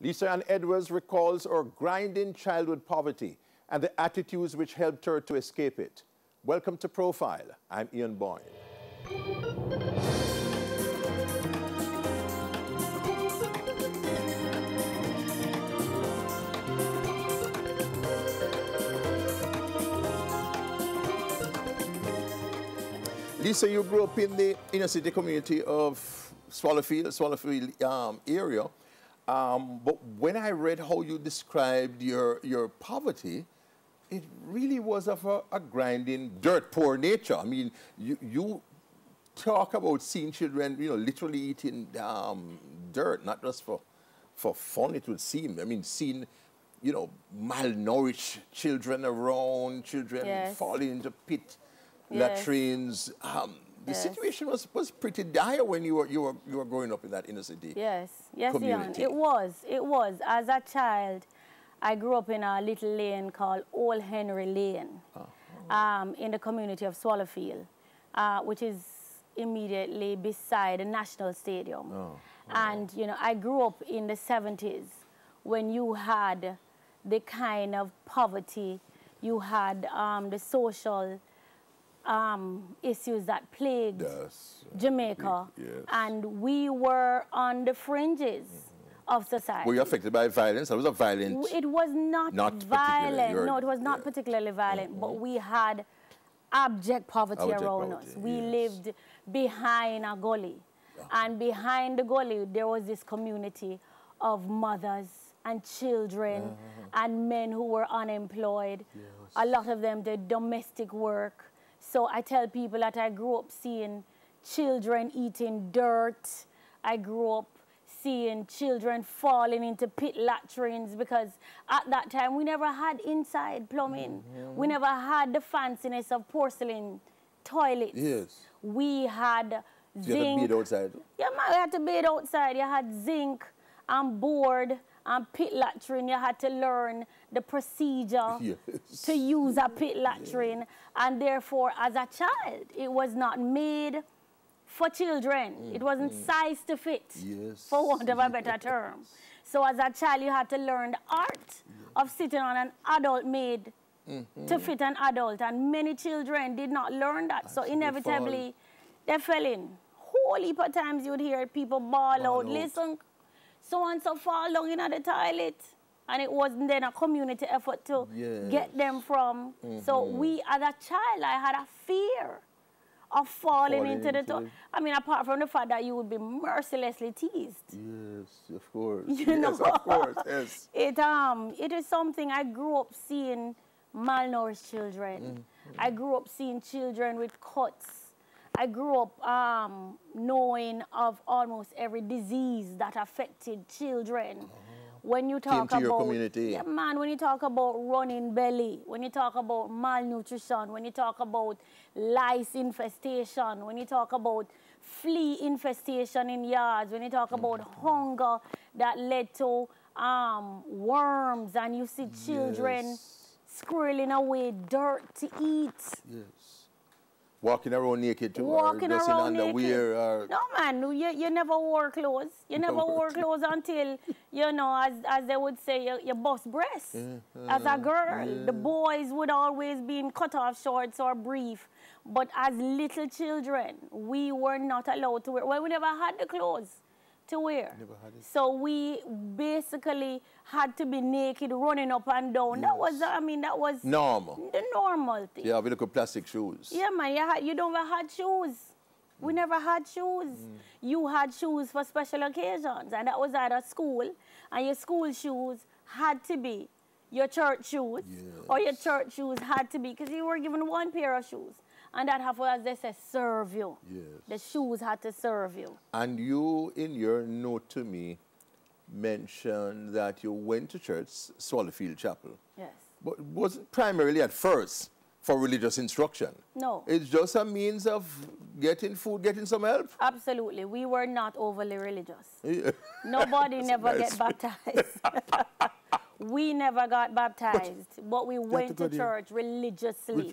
Lisa Ann Edwards recalls her grinding childhood poverty and the attitudes which helped her to escape it. Welcome to Profile. I'm Ian Boyne. Lisa, you grew up in the inner city community of Swallowfield area. But when I read how you described your poverty, it really was of a grinding, dirt-poor nature. I mean, you talk about seeing children, literally eating dirt, not just for fun, it would seem. I mean, seeing, malnourished children around, children falling into pit latrines. The situation was pretty dire when you were growing up in that inner city. Yes, Ian, it was. As a child, I grew up in a little lane called Old Henry Lane, in the community of Swallowfield, which is immediately beside the National Stadium. And I grew up in the 70s when you had the kind of poverty, you had the social issues that plagued Jamaica, and we were on the fringes of society. Were you affected by violence? It was a violent... It was not violent. No, it was not particularly violent, but we had abject poverty around us. We lived behind a gully, and behind the gully there was this community of mothers and children and men who were unemployed. A lot of them did domestic work. So I tell people that I grew up seeing children eating dirt. I grew up seeing children falling into pit latrines, because at that time we never had inside plumbing. We never had the fanciness of porcelain toilets. We had zinc. You had to bathe outside? Yeah, man, we had to bathe outside. You had zinc and board and pit latrine. You had to learn the procedure to use a pit latrine. And therefore, as a child, it was not made for children. It wasn't sized to fit, for want of a better term. So as a child, you had to learn the art of sitting on an adult made to fit an adult. And many children did not learn that. So inevitably, they fell in. Whole heap of times you would hear people bawl out, listen, so-and-so fall down in the toilet. And it wasn't then a community effort to get them from. So we, as a child, I had a fear of falling into the toilet. I mean, apart from the fact that you would be mercilessly teased. Yes, of course. Yes, of course, yes. It is something I grew up seeing malnourished children. I grew up seeing children with cuts. I grew up knowing of almost every disease that affected children. When you talk about your community. Yeah, man, when you talk about running belly, when you talk about malnutrition, when you talk about lice infestation, when you talk about flea infestation in yards, when you talk about hunger that led to worms, and you see children squirreling away dirt to eat. Walking around naked too, walking or around underwear, or... No, man, you never wore clothes. You never wore clothes until, as they would say, you bust breasts. As a girl, the boys would always be in cut-off shorts or brief. But as little children, we were not allowed to wear. Well, we never had the clothes to wear. So we basically had to be naked, running up and down. That was, that was normal. The normal thing. Yeah, we look at plastic shoes. Yeah, man, you don't ever had shoes. We never had shoes. You had shoes for special occasions, and that was at a school, and your school shoes had to be your church shoes, or your church shoes had to be, because you were given one pair of shoes. And that have, as they say, serve you. The shoes had to serve you. And you, in your note to me, mentioned that you went to church, Swallowfield Chapel. Yes. But it wasn't primarily at first for religious instruction. No. It's just a means of getting food, getting some help. Absolutely. We were not overly religious. Nobody never get baptized. We never got baptized, but we went to church religiously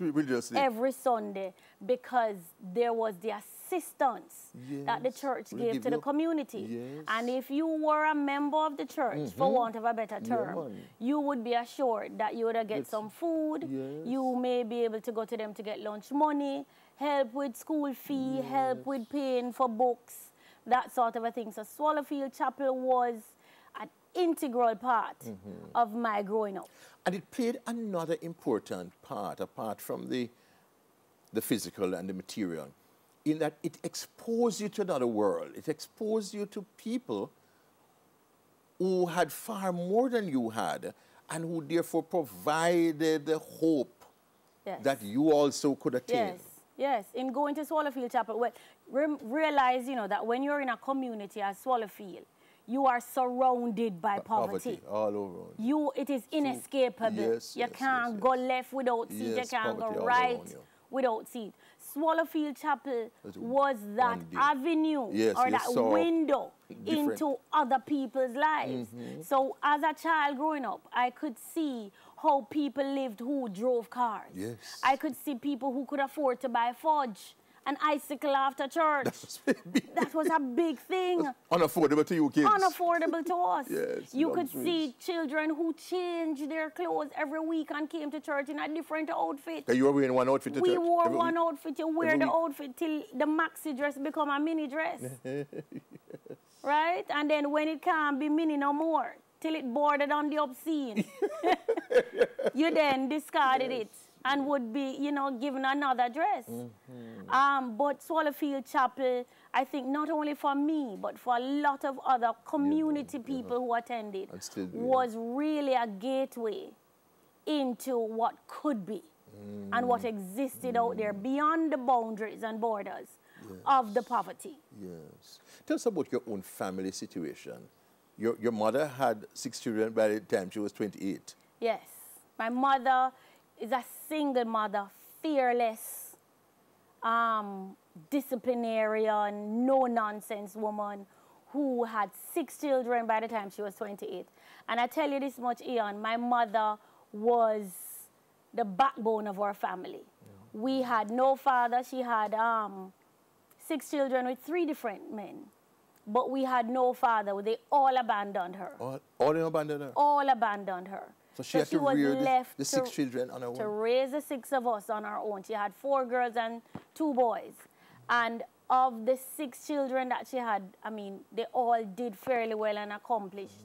every Sunday, because there was the assistance that the church gave to the community. Yes. And if you were a member of the church, for want of a better term, you would be assured that you would get some food. Yes. You may be able to go to them to get lunch money, help with school fee, help with paying for books, that sort of a thing. So Swallowfield Chapel was an integral part of my growing up. And it played another important part, apart from the physical and the material, in that it exposed you to another world. It exposed you to people who had far more than you had, and who therefore provided the hope that you also could attain. Yes, yes. In going to Swallowfield Chapel, well, realize, you know, that when you're in a community as Swallowfield, you are surrounded by poverty. All over. It is inescapable. Yes, you can't go left without seat. You can't go right without seat. Swallowfield Chapel was that avenue or that window into other people's lives. So as a child growing up, I could see how people lived who drove cars. Yes. I could see people who could afford to buy fudge, an icicle after church. That was a big thing. Unaffordable to you kids. Unaffordable to us. Yes, you could see children who changed their clothes every week and came to church in a different outfit. You were wearing one outfit to church? We wore one outfit. You wear the outfit till the maxi dress become a mini dress. Right? And then when it can't be mini no more, till it bordered on the obscene, you then discarded it and would be, you know, given another dress. But Swallowfield Chapel, I think not only for me, but for a lot of other community people who attended, was really a gateway into what could be and what existed out there beyond the boundaries and borders of the poverty. Yes. Tell us about your own family situation. Your mother had 6 children by the time she was 28. Yes. My mother is a single mother, fearless, disciplinarian, no-nonsense woman who had 6 children by the time she was 28. And I tell you this much, Ian, my mother was the backbone of our family. We had no father. She had 6 children with 3 different men. But we had no father. They all abandoned her. All of them abandoned her? All abandoned her. So she had to rear the 6 children on her own? To raise the 6 of us on our own. She had 4 girls and 2 boys. And of the 6 children that she had, I mean, they all did fairly well and accomplished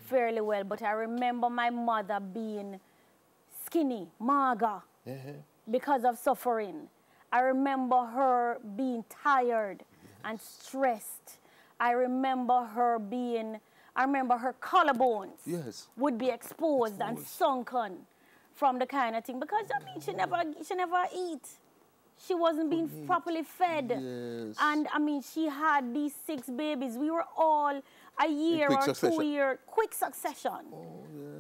fairly well. But I remember my mother being skinny, mager, because of suffering. I remember her being tired and stressed. I remember her collarbones would be exposed and sunken from the kind of thing. Because, I mean, she never eat. She wasn't being properly fed. Yes. And, I mean, she had these 6 babies. We were all a year or 2 year, quick succession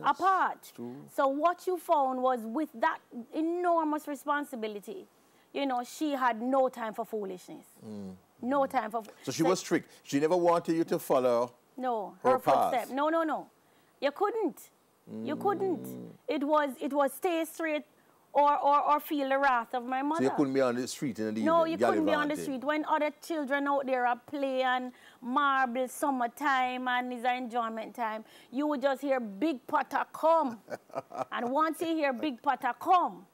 apart. So what you found was with that enormous responsibility, you know, she had no time for foolishness. No time for... So she was strict. She never wanted you to follow her footsteps. No, no, no. You couldn't. You couldn't. It was stay straight or feel the wrath of my mother. So you couldn't be on the street in the evening? No, you couldn't be on the street. When other children out there are playing marble summertime and it's an enjoyment time, you would just hear Big Potter come. And once you hear Big Potter come,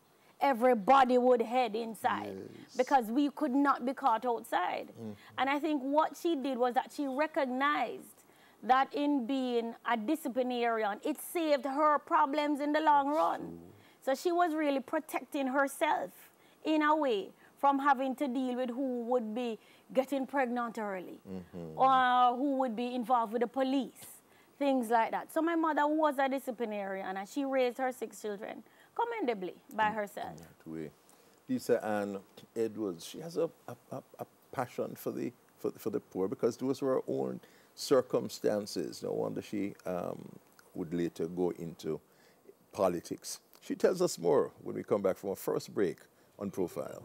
everybody would head inside because we could not be caught outside. And I think what she did was that she recognized that in being a disciplinarian, it saved her problems in the long run. So she was really protecting herself in a way from having to deal with who would be getting pregnant early or who would be involved with the police, things like that. So my mother was a disciplinarian and she raised her 6 children commendably by herself. Lisa Ann Edwards, she has a passion for the poor because those were her own circumstances. No wonder she would later go into politics. She tells us more when we come back from our first break on Profile.